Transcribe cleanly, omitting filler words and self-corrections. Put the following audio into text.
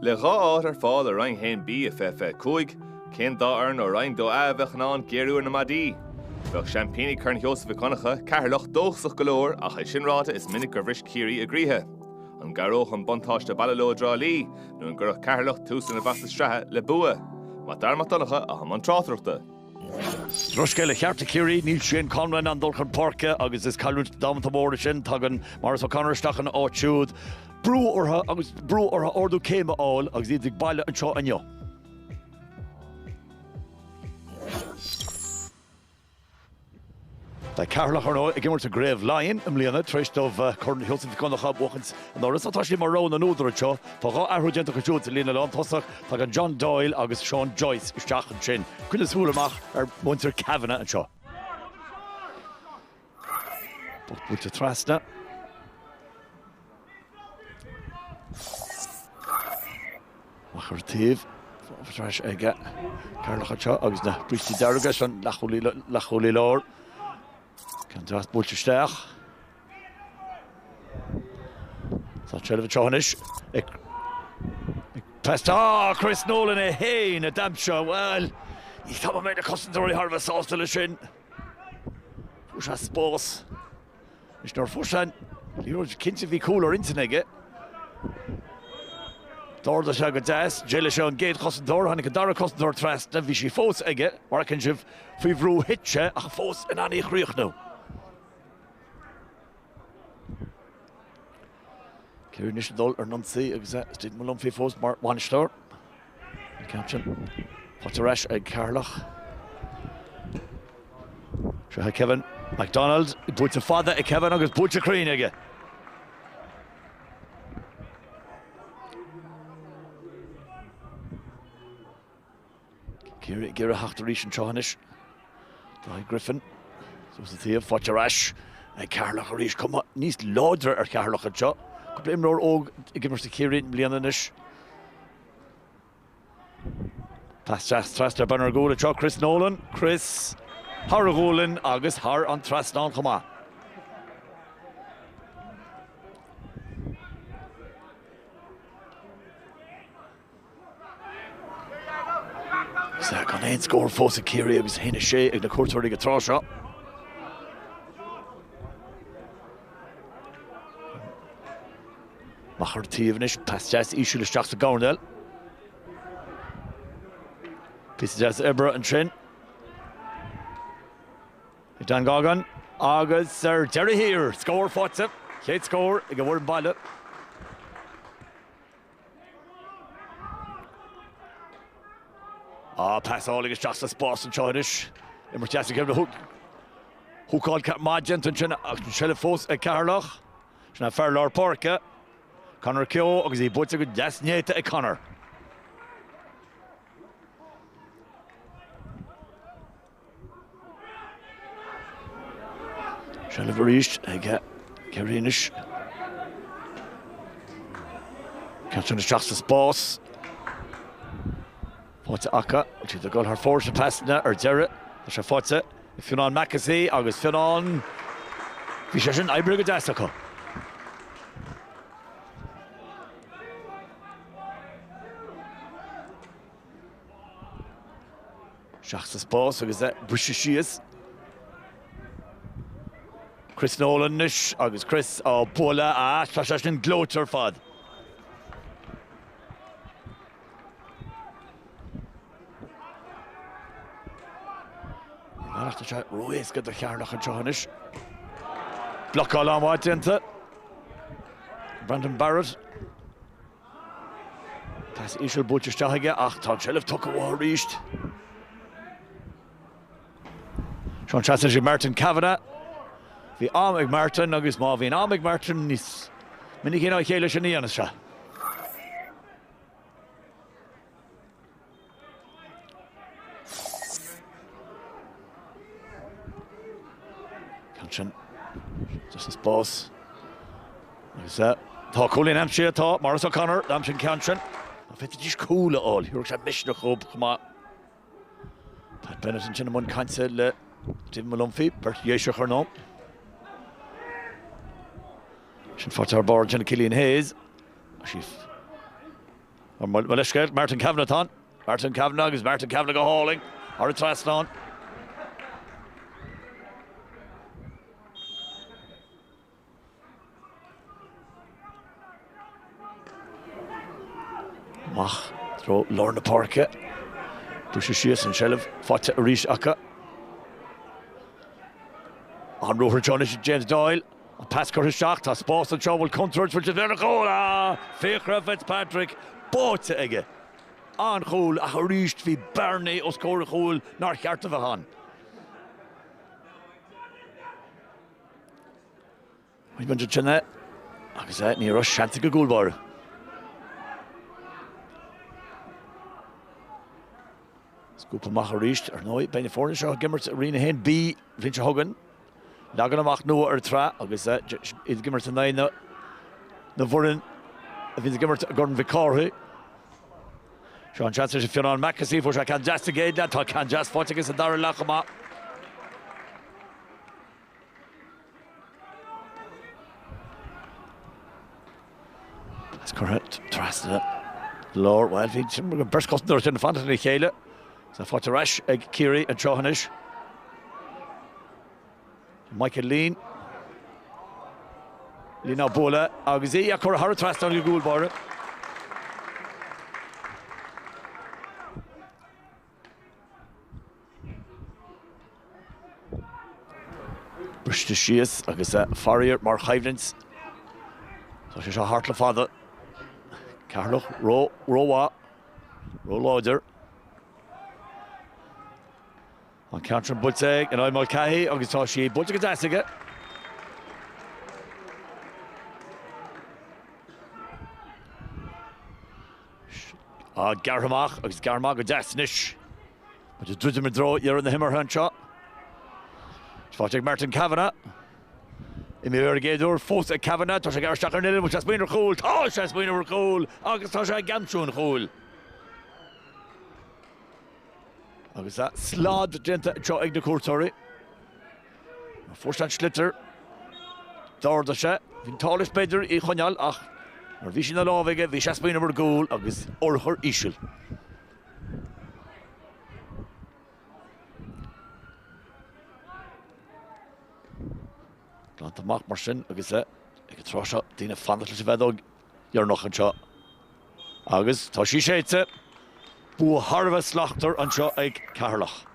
Le gá áit fáil a rain hain bí a fefe cúig, cén dá arn ó rain dó bheichnán géirú na madí. Bheith champíní chun Joseph Conacha, Ceatharlach dóchsach golóir ach é sinráta is minic gur bhris Ciarraí a gríthe. An garóch an bontáiste ballaló drálí, nó an gurach Ceatharlach tús na bhasta strathe le bua. Má darma donacha a ham an tráthreachta. Drosgeile cheartta Ciarraí, níl sin Conran an dulchan parca agus is cailút dámata móra sin tagan Maras O'Connor stachan áitiúd. Brú ortha agus brú ortha ordú céime áil agus iad ag baile an seo anneo. Tá Ceatharlach ar nó ag gimmart a gréibh lion am líana tríéis dómh chun Joseph Conacha buchans an áras atá sí mar rón an údar anseo tá gá airthúidénta go siúd lína lán tosach tá an John Doyle agus Sean Joyce isteach an sin chun is thuúlamach ar muintir Cavanagh anseo. Búilte trasna. Machar tíomh tráis aige Ceatharlach anseo agus na brítí deargas an lachúlí lár. Can drast búilte steach. Tá trelh tehanis. Pestá Chris Nolan é hain a damseo. Well, í tá méid a cosintúirí Harbh sásta le sin. Fús a spós. Is nóir fúsan, líróid cinnte bhí cúlar intaige. Dárda se go deas, déile se an géad cosintúir, hanig go dara cosintúir trasna, bhí sí fós aige, mar cinn sibh faoi bhrú hitse ach fós in aní chríoch nó. Ciarraí níos dul ar nonsaí agus stid mo lomfaí fós mar bhainisteoir. Captain, Potaresh ag Ceatharlach. Sraith Kevin MacDonald, búilte fada ag Kevin agus búilte crín aige. Ciarraí gur a hachtaríis an tehanis. Dá Griffin, sos a tíomh Potaresh ag Ceatharlach a ríis cuma níos láidre ar Ceatharlach anseo. Cúpla imreoir óg i gimmart a Ciarraí bliananis. Trastar ban ar gúla seo Chris Nolan. Chris thar a gúlinn agus thar an trasnán chumá. Sa gan éon scór fós a Ciarraí agus héine sé ag na cuairteoirí go trá seo. Machar tíomhnis, pastas ísisiú isteach sa gáirnéil. Pistas ibre an sin. I Dan Gagan, agus ar Jerry Heer, scór fáte, chéad scór ag go bhfuir baile. Pasáil agus teach sa spás an teoiris. Imar teas a cebh na húcáil máidjent an sin ach an seile fós ag Ceatharlach. Sinna fearlár parca. Conor Keogh agus í búilte go deasnéite ag Conor. Seile bhríist ag Ciarraínis. Catrin isteach sa spás. Fáte acha, tíad a gáil thar fór sa pasna ar deire. Tá sé fáte i Fionán Mackesy agus Fionán bhí sé sin oibre go deas acha. Seach sa spás agus brise síos. Chris Nolan nis agus Chris á bóla tá sé sin glótear fad. Nachta sé roiéis go a Ceatharlach an tehanis. Blocáil ámáidínta. Brandon Barrett. Tás ísisiúil búilte steige ach tá seileh tucha bhá ríist. Sean Chassin sé Martin Cavanagh. Bhí am ag Martin agus má bhíon am ag Martin níos minic chéad chéile sin íana se. Canchin, just a spás. Agus tá cúlín amsí atá, Maras O'Connor, amsin Canchin. Tá feitte dís cúla áil, thuúr sé misna chub chumá. Pat Bennett an sin am cainte le Tim Malumphí, Bert Yesha Charnó. Sin fáte ar bar Jenna Cillian Hayes. Malishket, Martin Kavanagh. Martin Kavanagh is Martin Kavanagh go hauling. Or a Traston. Mach, throw Lorna Parker. Bushishias and Shelev, Fata Arish Aka. On Rover Jonas James Doyle. A pass Curtis Shock, to Sposs and Shaw will come towards which is very cool. Fikra Fitzpatrick, both again. On Cool, a Harish to Bernie, Oscar Cool, North Yartavahan. We went to Janet. I guess that near us, Shantic a goal bar. Scoop of Maharish, or no, Benny Fornishaw, Gimmers Arena Hen B, Vince Hogan. Lagan amach Noah or Tra, agus that is Gimmers and nine, the Vorin, I think the Gimmers Gordon Vicarhi. Sean Chancellor, if you're on Macassi, for I can just again that, I can just fight against the Darrell. That's correct, trusted it. Lord, well, we're going to burst customers in the fantasy Kayla. So for Rash, Kiri and Trohanish. Michael Lean. Lina Bola. Aguzi, Yakura Haratrast on your goal bar. Brush to Sheas, Agusa, Farrier, Mark Hivens. So she's a Hartla father. Carlow, Rowa, Rolloder. On counter Butzeg and I'm Mulcahy, August Toshi, Butzeg Dassiga. Garhamach, August Garmag, Dasnish. But just do them a draw, you're in the Himmer hand shot. Schwartzeg Martin Kavanagh. In the Ergator, Foss at Kavanagh, Tosha Garshakar Nil, which has been a cool, Tosh has been a cool, August Tosha Gamchun cool. Agus that slad genta cho ag de courtory. Forstan Schlitter. Dárda se. Vin talis beidir I chonal ach. Ar vishin a lávige, vi has been over goal agus orchar ishil. Glanta mach marsin agus ag trosha dina fantasy vedog. You're noch an shot. Agus tá sí séite. Bú Harvest Slachter an seo ag Ceatharlach.